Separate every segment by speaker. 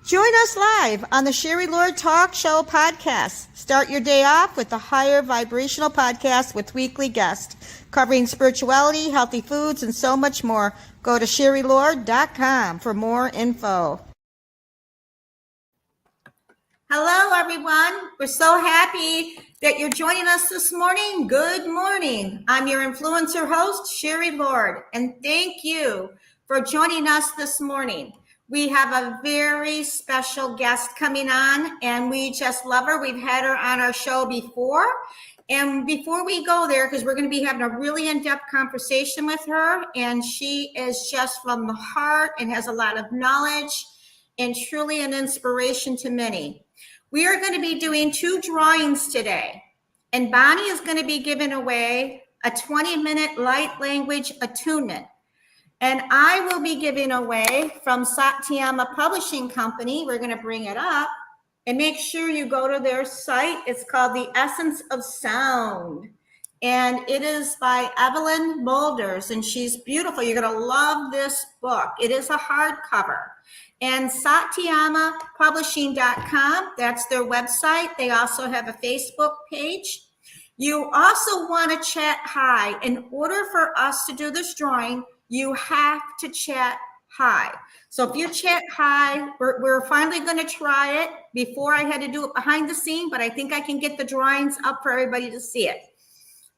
Speaker 1: Join us live on the Sherry Lord Talk Show podcast. Start your day off with a higher vibrational podcast with weekly guests covering spirituality, healthy foods, and so much more. Go to sherrylord.com for more info. Hello, everyone. We're so happy that you're joining us this morning. Good morning. I'm your influencer host, Sherry Lord, and thank you for joining us this morning. We have a very special guest coming on, and we just love her. We've had her on our show before. And before we go there, because we're going to be having a really in-depth conversation with her, and she is just from the heart and has a lot of knowledge and truly an inspiration to many. We are going to be doing 2 drawings today, and Bonnie is going to be giving away a 20-minute light language attunement. And I will be giving away from Satyama Publishing Company. We're going to bring it up and make sure you go to their site. It's called The Essence of Sound. And it is by Evelyn Mulders, and she's beautiful. You're going to love this book. It is a hardcover. And SatyamaPublishing.com, that's their website. They also have a Facebook page. You also want to chat hi. In order for us to do this drawing, you have to chat hi. So if you chat hi, we're finally going to try it. Before I had to do it behind the scene, but I think I can get the drawings up for everybody to see it.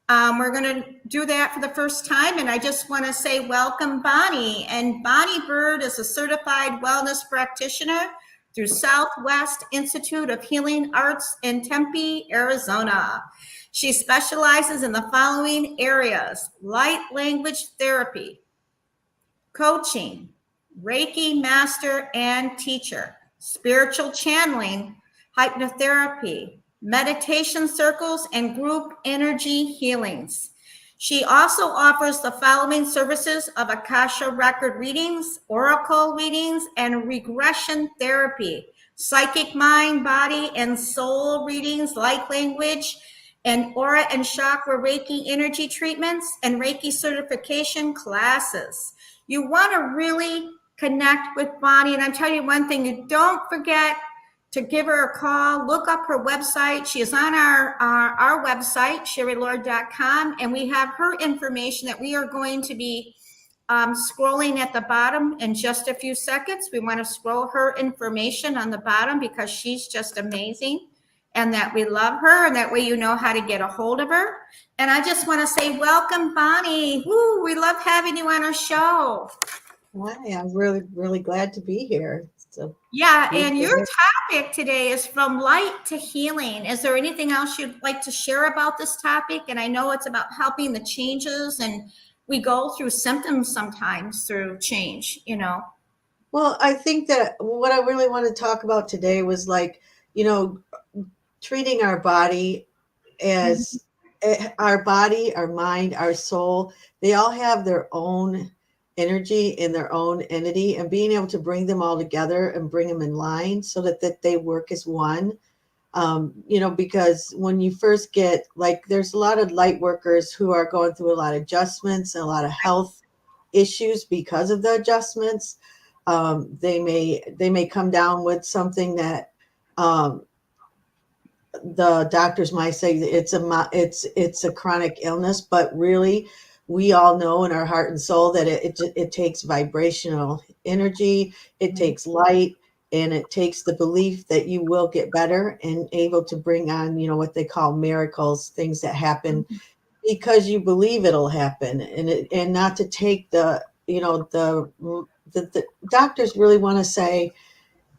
Speaker 1: We're going to do that for the first time, and I just want to say welcome, Bonnie. And Bonnie Burd is a certified wellness practitioner through Southwest Institute of Healing Arts in Tempe, Arizona. She specializes in the following areas: light language therapy, coaching, Reiki Master and teacher, spiritual channeling, hypnotherapy, meditation circles, and group energy healings. She also offers the following services of Akashic Record Readings, Oracle Readings, and Regression Therapy, psychic mind, body, and soul readings, light language, and Aura and Chakras Reiki energy treatments, and Reiki certification classes. You want to really connect with Bonnie. And I'm telling you one thing, you don't forget to give her a call. Look up her website. She is on our website, sherrylord.com, and we have her information that we are going to be scrolling at the bottom in just a few seconds. We want to scroll her information on the bottom because she's just amazing, and that we love her, and that way you know how to get a hold of her. And I just want to say welcome, Bonnie. Woo, we love having you on our show.
Speaker 2: Hi, I'm really, really glad to be here.
Speaker 1: Yeah, and your topic today is from light to healing. Is there anything else you'd like to share about this topic? And I know it's about helping the changes, and we go through symptoms sometimes through change, you know.
Speaker 2: Well, I think that what I really want to talk about today was treating our body as our body, our mind, our soul. They all have their own energy in their own entity, and being able to bring them all together and bring them in line so that they work as one. Because when you first get, there's a lot of light workers who are going through a lot of adjustments and a lot of health issues because of the adjustments. They may come down with something that the doctors might say it's a chronic illness, but really we all know in our heart and soul that it takes vibrational energy, it takes light, and it takes the belief that you will get better and able to bring on, what they call miracles, things that happen because you believe it'll happen, and not to take the doctors really want to say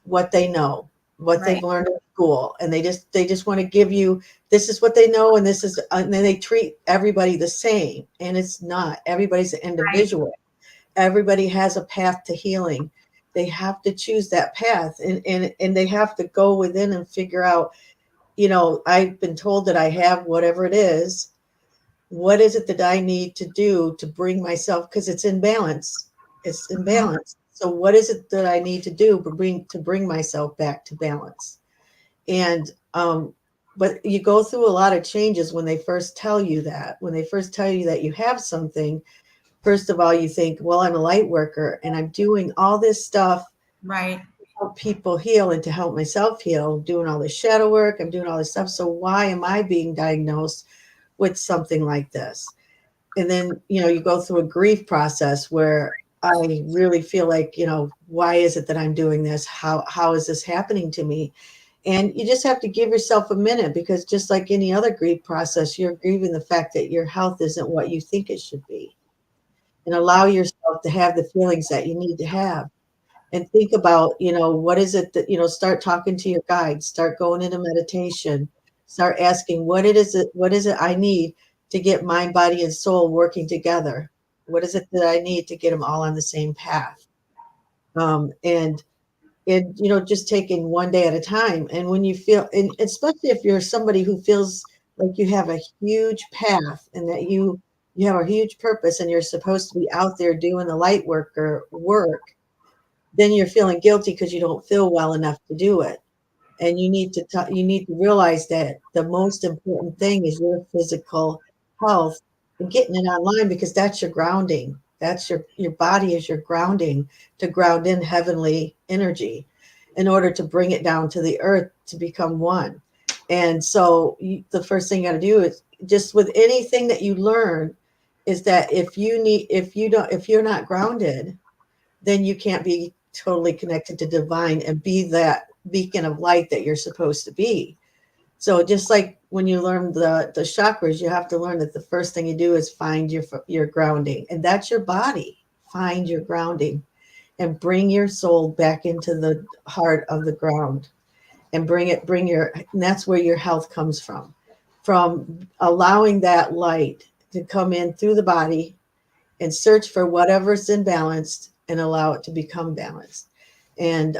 Speaker 2: what they know, what they've learned in school, and they just want to give you, this is what they know, and then they treat everybody the same, and it's not. Everybody's an individual. Everybody has a path to healing. They have to choose that path, and they have to go within and figure out, I've been told that I have whatever it is. What is it that I need to do to bring myself, because it's in balance. It's in balance. So what is it that I need to do to bring myself back to balance? And but you go through a lot of changes when they first tell you that. When they first tell you that you have something, first of all, you think, well, I'm a light worker and I'm doing all this stuff.
Speaker 1: Right.
Speaker 2: help people heal and to help myself heal, doing all this shadow work, I'm doing all this stuff. So why am I being diagnosed with something like this? And then, you go through a grief process where I really feel like, why is it that I'm doing this? How is this happening to me? And you just have to give yourself a minute, because just like any other grief process, you're grieving the fact that your health isn't what you think it should be. And allow yourself to have the feelings that you need to have. And think about, what is it that, start talking to your guides, start going into meditation, start asking what is it I need to get mind, body, and soul working together? What is it that I need to get them all on the same path? And just taking one day at a time. And when you feel, and especially if you're somebody who feels like you have a huge path and that you have a huge purpose and you're supposed to be out there doing the light work or work, then you're feeling guilty because you don't feel well enough to do it. And you need to realize that the most important thing is your physical health and getting it online, because that's your grounding. That's your body is your grounding, to ground in heavenly energy in order to bring it down to the earth to become one. And so the first thing you got to do is, just with anything that you learn, is that if you're not grounded, then you can't be totally connected to divine and be that beacon of light that you're supposed to be. So just like when you learn the chakras, you have to learn that the first thing you do is find your grounding, and that's your body. Find your grounding and bring your soul back into the heart of the ground, and and that's where your health comes from allowing that light to come in through the body and search for whatever's imbalanced and allow it to become balanced. And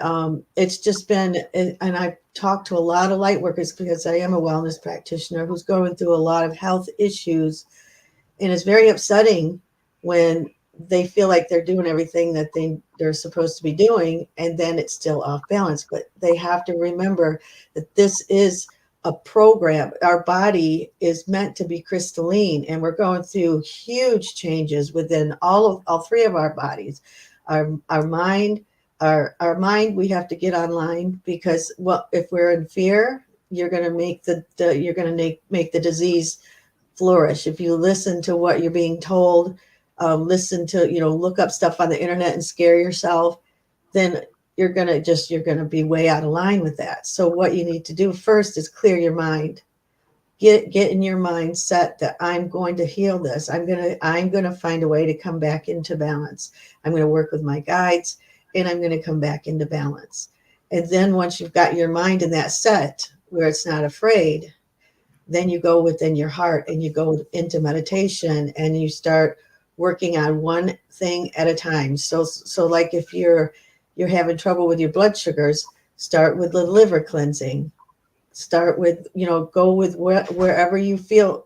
Speaker 2: it's just been, and I've talked to a lot of light workers, because I am a wellness practitioner who's going through a lot of health issues. And it's very upsetting when they feel like they're doing everything that they're supposed to be doing, and then it's still off balance. But they have to remember that this is a program. Our body is meant to be crystalline, and we're going through huge changes within all three of our bodies. Our mind, our mind, we have to get online, because if we're in fear, you're going to make make the disease flourish. If you listen to what you're being told, listen to, look up stuff on the internet and scare yourself, then you're going to be way out of line with that. So what you need to do first is clear your mind. Get in your mindset that I'm going to heal this. I'm going to find a way to come back into balance. I'm going to work with my guides, and I'm going to come back into balance. And then once you've got your mind in that set where it's not afraid, then you go within your heart and you go into meditation and you start working on one thing at a time. So like if you're having trouble with your blood sugars, start with the liver cleansing. Start with, go with wherever you feel.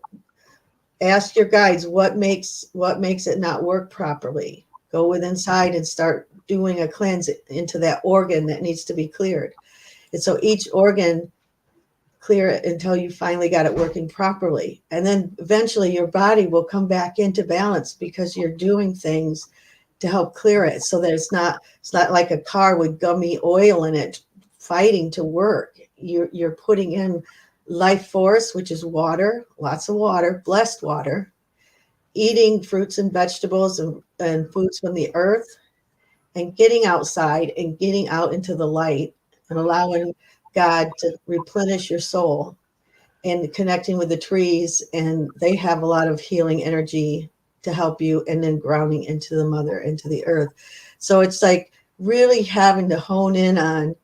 Speaker 2: Ask your guides what makes it not work properly. Go with inside and start doing a cleanse into that organ that needs to be cleared. And so each organ, clear it until you finally got it working properly. And then eventually your body will come back into balance, because you're doing things to help clear it, so that it's not like a car with gummy oil in it fighting to work. You're putting in life force, which is water, lots of water, blessed water, eating fruits and vegetables and foods from the earth, and getting outside and getting out into the light and allowing God to replenish your soul, and connecting with the trees. And they have a lot of healing energy to help you, and then grounding into the mother, into the earth. So it's like really having to hone in on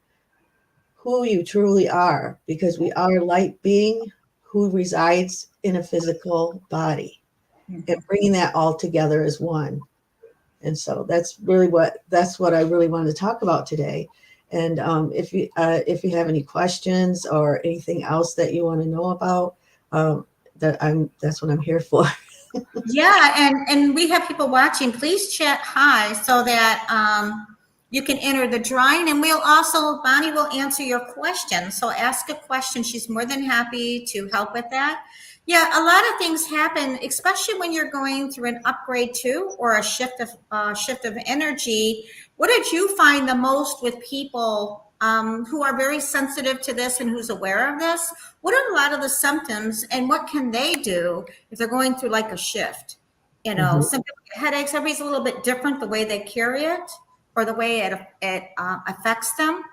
Speaker 2: who you truly are, because we are a light being who resides in a physical body, and bringing that all together as one. And so that's what I really wanted to talk about today. And if you have any questions or anything else that you want to know about, that's what I'm here for.
Speaker 1: Yeah, and we have people watching. Please chat hi so that you can enter the drawing, and Bonnie will answer your question. So ask a question. She's more than happy to help with that. Yeah, a lot of things happen, especially when you're going through an upgrade too, or a shift of energy. What did you find the most with people who are very sensitive to this and who's aware of this, what are a lot of the symptoms and what can they do if they're going through like a shift? You know, some people get headaches, everybody's a little bit different the way they carry it or the way it affects them.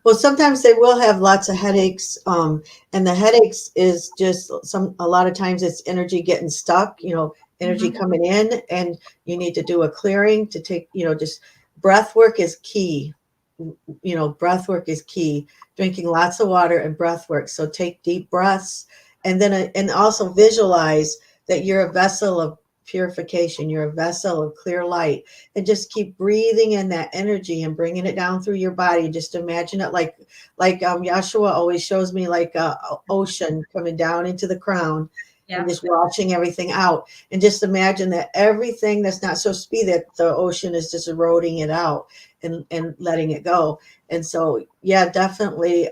Speaker 2: Well, sometimes they will have lots of headaches, and the headaches is just a lot of times it's energy getting stuck, energy coming in, and you need to do a clearing to take, just breath work is key. Breath work is key. Drinking lots of water and breath work. So take deep breaths, and then and also visualize that you're a vessel of purification. You're a vessel of clear light, and just keep breathing in that energy and bringing it down through your body. Just imagine it like Yashua always shows me, like a ocean coming down into the crown. Yeah. And just washing everything out, and just imagine that everything that's not supposed to be, that the ocean is just eroding it out and letting it go. And so, yeah, definitely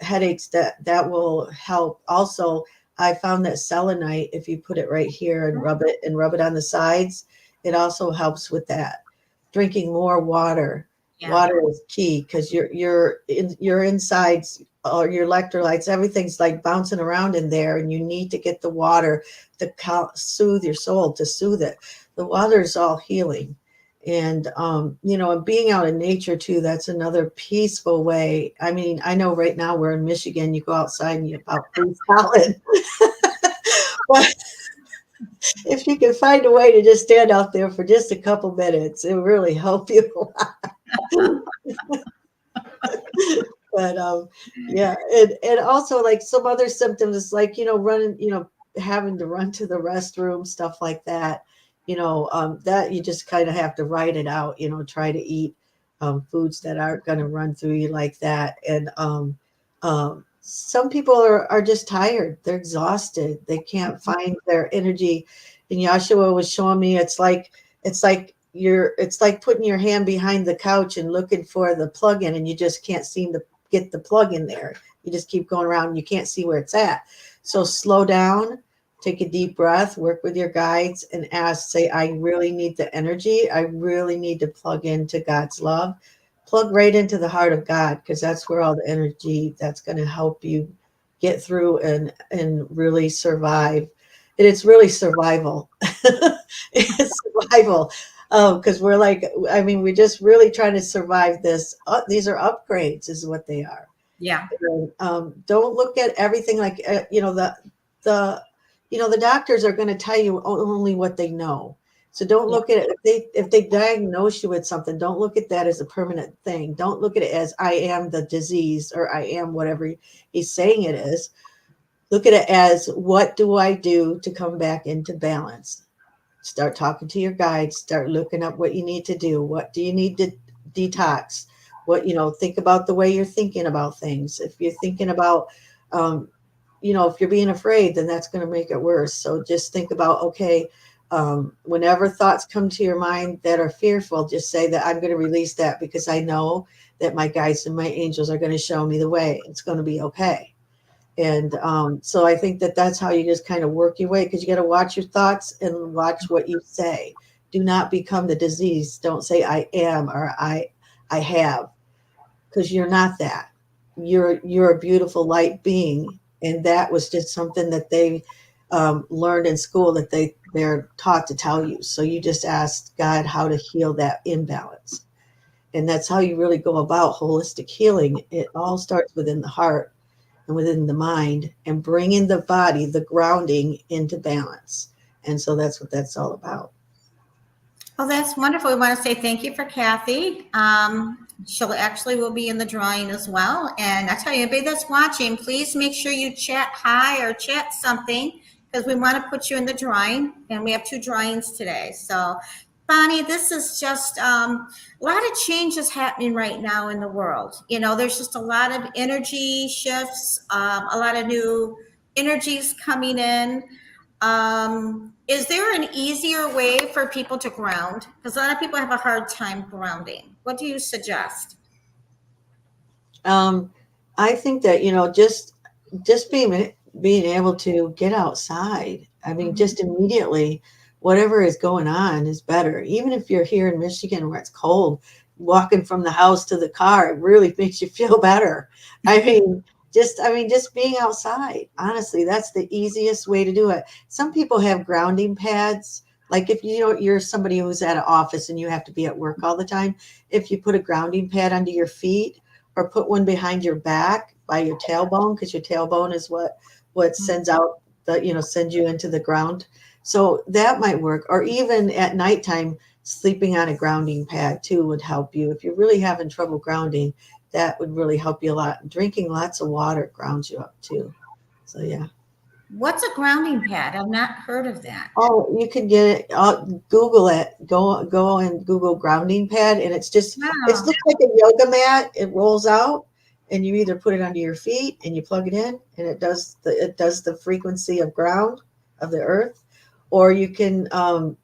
Speaker 2: headaches, that will help. Also, I found that selenite, if you put it right here and rub it on the sides, it also helps with that. Drinking more water. Yeah. Water is key, because your insides or your electrolytes, everything's like bouncing around in there, and you need to get the water to soothe your soul, to soothe it. The water is all healing. And, and being out in nature too, that's another peaceful way. I mean, I know right now we're in Michigan, you go outside and you about freeze solid. But if you can find a way to just stand out there for just a couple minutes, it will really help you a lot. But yeah, and also like some other symptoms, like, running, having to run to the restroom, stuff like that. That you just kind of have to write it out, try to eat foods that aren't going to run through you like that. And some people are just tired. They're exhausted. They can't find their energy. And Yashua was showing me, it's like putting your hand behind the couch and looking for the plug in, and you just can't seem to get the plug in there. You just keep going around and you can't see where it's at. So slow down, take a deep breath, work with your guides, and say, I really need the energy. I really need to plug into God's love. Plug right into the heart of God, because that's where all the energy that's going to help you get through and really survive. And it's really survival. It's survival. Because we're just really trying to survive this. These are upgrades, is what they are.
Speaker 1: Yeah.
Speaker 2: And, don't look at everything like, the doctors are going to tell you only what they know. So don't look at it. If they diagnose you with something, don't look at that as a permanent thing. Don't look at it as I am the disease, or I am whatever he's saying it is. Look at it as, what do I do to come back into balance? Start talking to your guides. Start looking up what you need to do. What do you need to detox? Think about the way you're thinking about things. If you're thinking about, if you're being afraid, then that's going to make it worse. So just think about, okay, whenever thoughts come to your mind that are fearful, just say that I'm going to release that, because I know that my guides and my angels are going to show me the way. It's going to be okay. And so I think that's how you just kind of work your way, because you got to watch your thoughts and watch what you say. Do not become the disease. Don't say I am, or I have, because you're not that. You're a beautiful light being. And that was just something that they learned in school, that they're taught to tell you. So you just ask God how to heal that imbalance. And that's how you really go about holistic healing. It all starts within the heart and within the mind, and bringing the body, the grounding, into balance. And so that's what that's all about.
Speaker 1: Well, that's wonderful. We want to say thank you for Kathy. She'll actually will be in the drawing as well. And I tell you, anybody that's watching, please make sure you chat hi or chat something, because we want to put you in the drawing. And we have 2 drawings today. So Bonnie, this is just a lot of changes happening right now in the world. There's just a lot of energy shifts, a lot of new energies coming in. Is there an easier way for people to ground? Because a lot of people have a hard time grounding. What do you suggest?
Speaker 2: I think that, just being able to get outside. I mean, just immediately, whatever is going on is better. Even if you're here in Michigan where it's cold, walking from the house to the car, it really makes you feel better. I mean, just being outside, honestly, that's the easiest way to do it. Some people have grounding pads. Like if you're somebody who's at an office and you have to be at work all the time, if you put a grounding pad under your feet or put one behind your back by your tailbone, because your tailbone is what sends out sends you into the ground. So that might work. Or even at nighttime, sleeping on a grounding pad too would help you. If you're really having trouble grounding, that would really help you a lot. Drinking lots of water grounds you up too. So yeah.
Speaker 1: What's a grounding pad? I've not heard of that.
Speaker 2: Oh, you can get it. Google it. Go and Google grounding pad, and it
Speaker 1: Wow.
Speaker 2: looks like a yoga mat. It rolls out, and you either put it under your feet and you plug it in, and it does the frequency of ground of the earth, or you can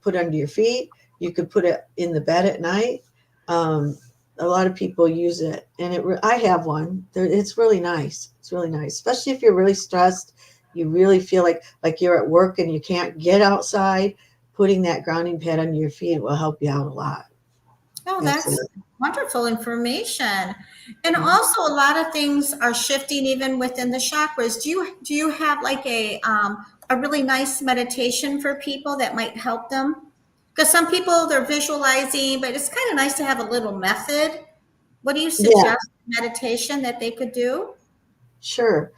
Speaker 2: put it under your feet. You could put it in the bed at night. A lot of people use it, and I have one. It's really nice. It's really nice, especially if you're really stressed. You really feel like you're at work and you can't get outside. Putting that grounding pad under your feet will help you out a lot.
Speaker 1: Oh, that's
Speaker 2: Absolutely.
Speaker 1: wonderful information. And
Speaker 2: Mhm.
Speaker 1: also a lot of things are shifting even within the chakras. Do you have like a really nice meditation for people that might help them? Because some people they're visualizing, but it's kind of nice to have a little method. What do you
Speaker 2: Yeah,
Speaker 1: suggest meditation that they could do?
Speaker 2: sure.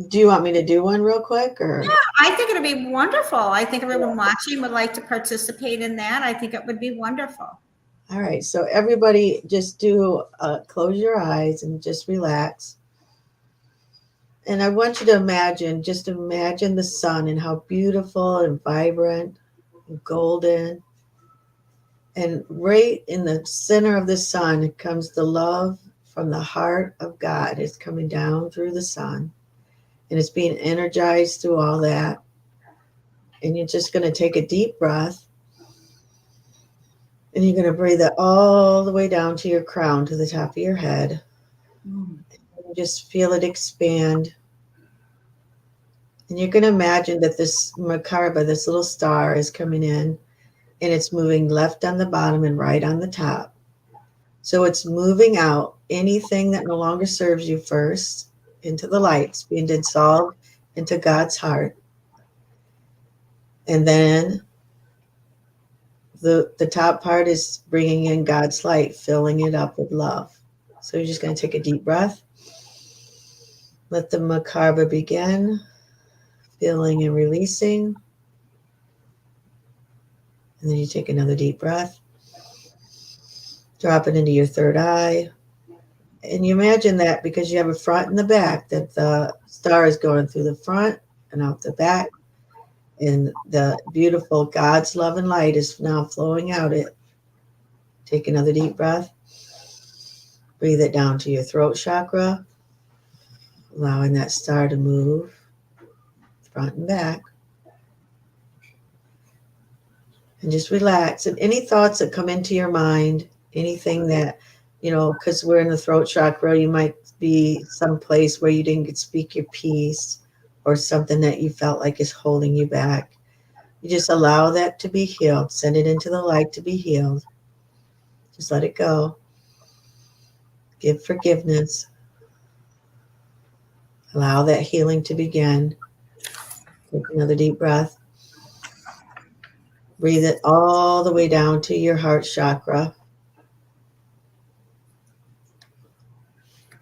Speaker 2: Do you want me to do one real quick or?
Speaker 1: I think it'd be wonderful. I think everyone watching would like to participate in that. I think it would be wonderful.
Speaker 2: All right. So everybody just close your eyes and just relax. And I want you to just imagine the sun and how beautiful and vibrant and golden. And right in the center of the sun comes the love from the heart of God. It's coming down through the sun and it's being energized through all that. And you're just going to take a deep breath and you're going to breathe it all the way down to your crown, to the top of your head.
Speaker 1: Mm.
Speaker 2: And just feel it expand. And you're going to imagine that this Makarba, this little star, is coming in and it's moving left on the bottom and right on the top. So it's moving out anything that no longer serves you first into the lights, being dissolved into God's heart. And then the top part is bringing in God's light, filling it up with love. So you're just going to take a deep breath. Let the Makarba begin, filling and releasing. And then you take another deep breath. Drop it into your third eye. And you imagine that because you have a front and the back, that the star is going through the front and out the back. And the beautiful God's love and light is now flowing out it. Take another deep breath. Breathe it down to your throat chakra, allowing that star to move front and back. And just relax. And any thoughts that come into your mind, anything that, because we're in the throat chakra, you might be someplace where you didn't get to speak your piece or something that you felt like is holding you back. You just allow that to be healed. Send it into the light to be healed. Just let it go. Give forgiveness. Allow that healing to begin. Take another deep breath. Breathe it all the way down to your heart chakra.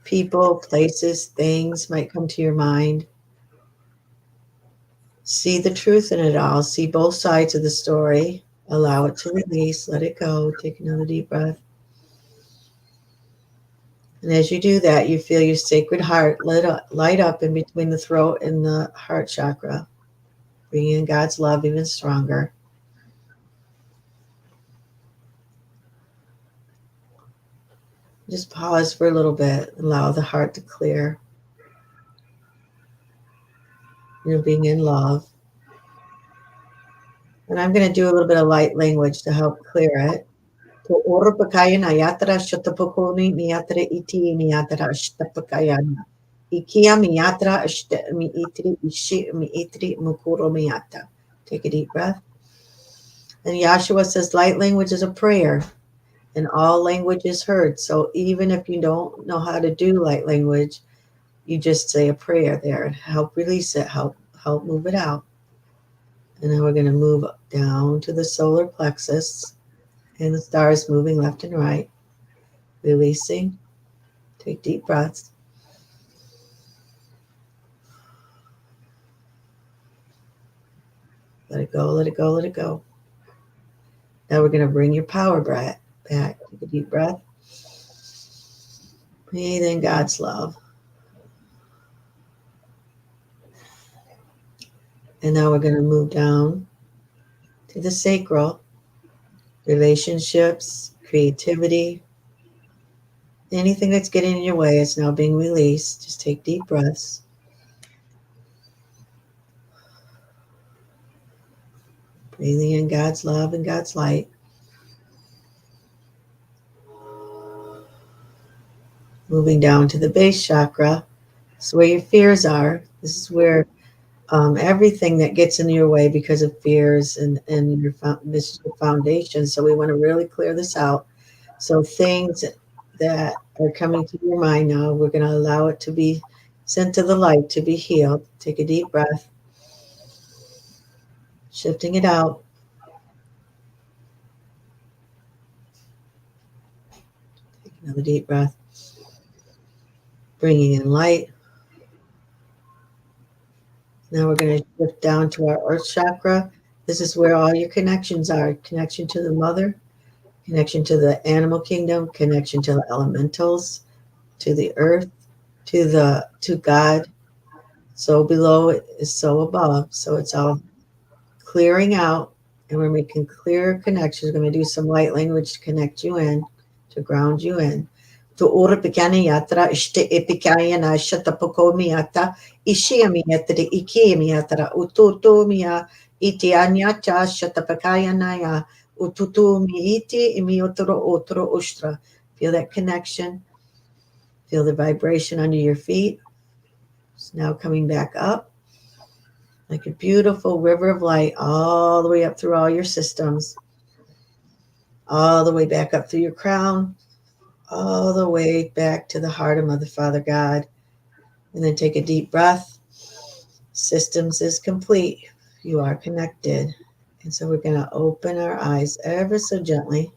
Speaker 2: People, places, things might come to your mind. See the truth in it all. See both sides of the story. Allow it to release. Let it go. Take another deep breath. And as you do that, you feel your sacred heart light up in between the throat and the heart chakra, bringing in God's love even stronger. Just pause for a little bit. Allow the heart to clear. Being in love. And I'm going to do a little bit of light language to help clear it. To orupakaya nayatra shatapakoni niyatra iti niyatra ashtapakayana. Ikia miyatra mi itri ishi mi itri mukuro miyata. Take a deep breath. And Yahshua says light language is a prayer, and all language is heard. So even if you don't know how to do light language, you just say a prayer there and help release it, help move it out. And then we're going to move down to the solar plexus, and the stars moving left and right, releasing. Take deep breaths. Let it go, let it go, let it go. Now we're going to bring your power back. Take a deep breath. Breathe in God's love. And now we're going to move down to the sacral, relationships, creativity. Anything that's getting in your way is now being released. Just take deep breaths. Breathing in God's love and God's light. Moving down to the base chakra. This is where your fears are. This is where everything that gets in your way because of fears and this is your foundation. So we want to really clear this out. So things that are coming to your mind now, we're going to allow it to be sent to the light to be healed. Take a deep breath. Shifting it out. Take another deep breath. Bringing in light. Now we're going to shift down to our earth chakra. This is where all your connections are. Connection to the mother, connection to the animal kingdom, connection to the elementals, to the earth, to God. So below is so above. So it's all clearing out. And we're making clear connections. We're going to do some light language to connect you in, to ground you in. To ora pikani yatra ishte epikaya na shatapoko miata ishia miatra iki miatra ututu mia itianya cha shatapakaya naya ututu miiti imiotro otro ustra. Feel that connection. Feel the vibration under your feet. It's now coming back up like a beautiful river of light all the way up through all your systems, all the way back up through your crown, all the way back to the heart of Mother, Father, God. And then take a deep breath. Systems is complete. You are connected. And so we're going to open our eyes ever so gently.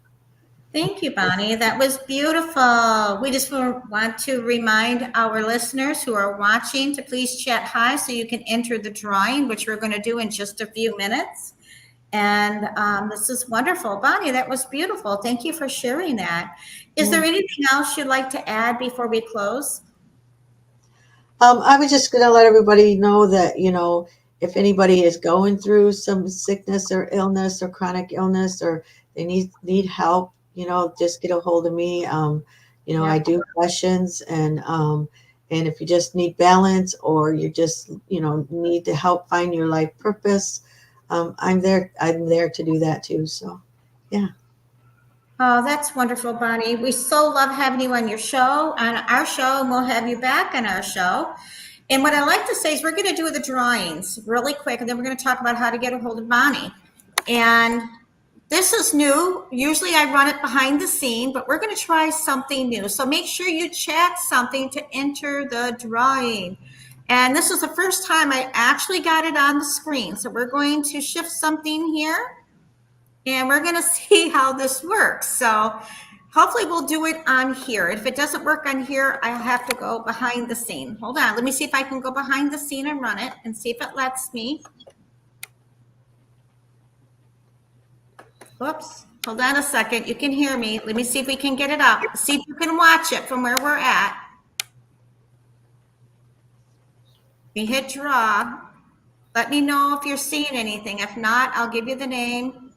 Speaker 1: Thank you, Bonnie. That was beautiful. We just want to remind our listeners who are watching to please chat hi so you can enter the drawing, which we're going to do in just a few minutes. And this is wonderful. Bonnie, that was beautiful. Thank you for sharing that. Is there anything else you'd like to add before we close?
Speaker 2: I was just going to let everybody know that, if anybody is going through some sickness or illness or chronic illness, or they need help, just get a hold of me. Yeah. I do sessions, and if you just need balance, or you just, need to help find your life purpose, I'm there to do that too. So, yeah.
Speaker 1: Oh, that's wonderful, Bonnie. We so love having you on our show, and we'll have you back on our show. And what I like to say is we're going to do the drawings really quick, and then we're going to talk about how to get a hold of Bonnie. And this is new. Usually I run it behind the scene, but we're going to try something new. So make sure you chat something to enter the drawing. And this is the first time I actually got it on the screen. So we're going to shift something here, and we're going to see how this works. So hopefully we'll do it on here. If it doesn't work on here, I'll have to go behind the scene. Hold on. Let me see if I can go behind the scene and run it and see if it lets me. Oops. Hold on a second. You can hear me. Let me see if we can get it up. See if you can watch it from where we're at. We hit draw. Let me know if you're seeing anything. If not, I'll give you the name.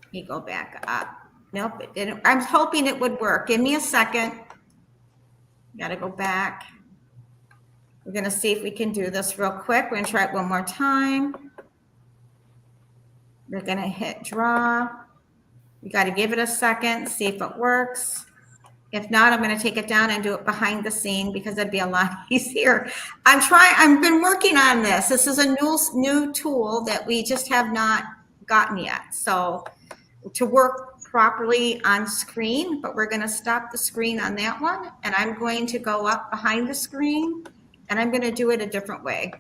Speaker 1: Let me go back up. Nope, it didn't. I'm hoping it would work. Give me a second. Got to go back. We're going to see if we can do this real quick. We're going to try it one more time. We're going to hit draw. You got to give it a second, see if it works. If not, I'm going to take it down and do it behind the scene because it'd be a lot easier. I've been working on this. This is a new tool that we just have not gotten yet. So to work properly on screen, but we're going to stop the screen on that one. And I'm going to go up behind the screen and I'm going to do it a different way.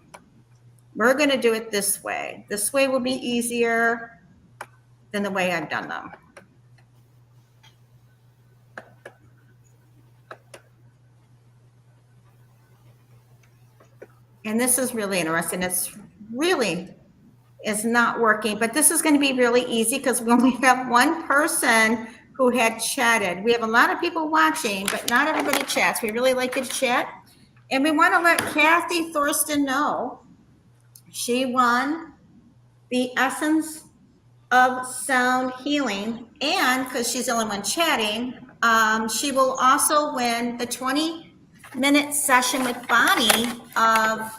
Speaker 1: We're going to do it this way. This way will be easier than the way I've done them. And this is really interesting. It's really is not working, but this is going to be really easy because we only have one person who had chatted. We have a lot of people watching, but not everybody chats. We really like to chat. And we want to let Kathy Thorsten know she won the Essence of Sound Healing. And because she's the only one chatting, she will also win the 20-minute session with Bonnie of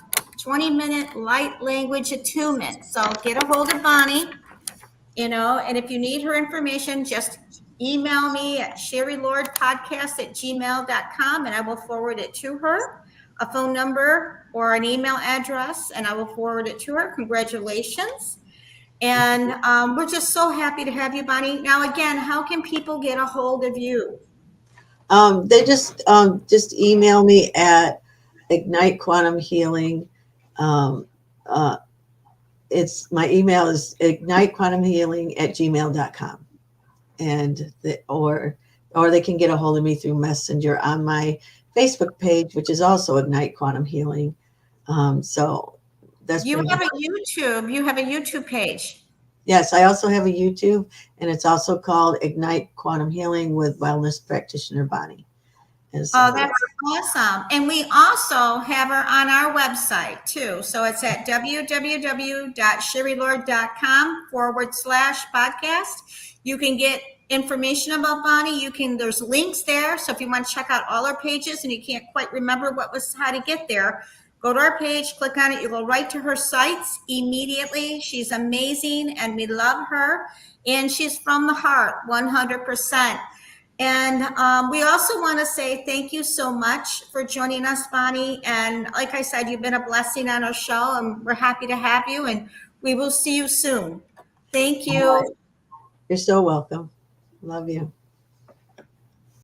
Speaker 1: 20-minute light language attunement. So get a hold of Bonnie, and if you need her information, just email me at sherrylordpodcast@gmail.com and I will forward it to her, a phone number or an email address, and I will forward it to her. Congratulations. And we're just so happy to have you, Bonnie. Now, again, how can people get a hold of you?
Speaker 2: They just email me at Ignite Quantum Healing. It's my email is ignitequantumhealing@gmail.com, and or they can get a hold of me through Messenger on my Facebook page, which is also Ignite Quantum Healing. So that's
Speaker 1: You have a YouTube page.
Speaker 2: Yes, I also have a YouTube, and it's also called Ignite Quantum Healing with Wellness Practitioner Bonnie.
Speaker 1: Oh, that's awesome. And we also have her on our website too. So it's at www.sherrylord.com/podcast. You can get information about Bonnie. There's links there. So if you want to check out all our pages and you can't quite remember how to get there, go to our page, click on it. You go right to her sites immediately. She's amazing and we love her. And she's from the heart, 100%. And we also want to say thank you so much for joining us, Bonnie. And like I said, you've been a blessing on our show, and we're happy to have you. And we will see you soon. Thank you.
Speaker 2: You're so welcome. Love you.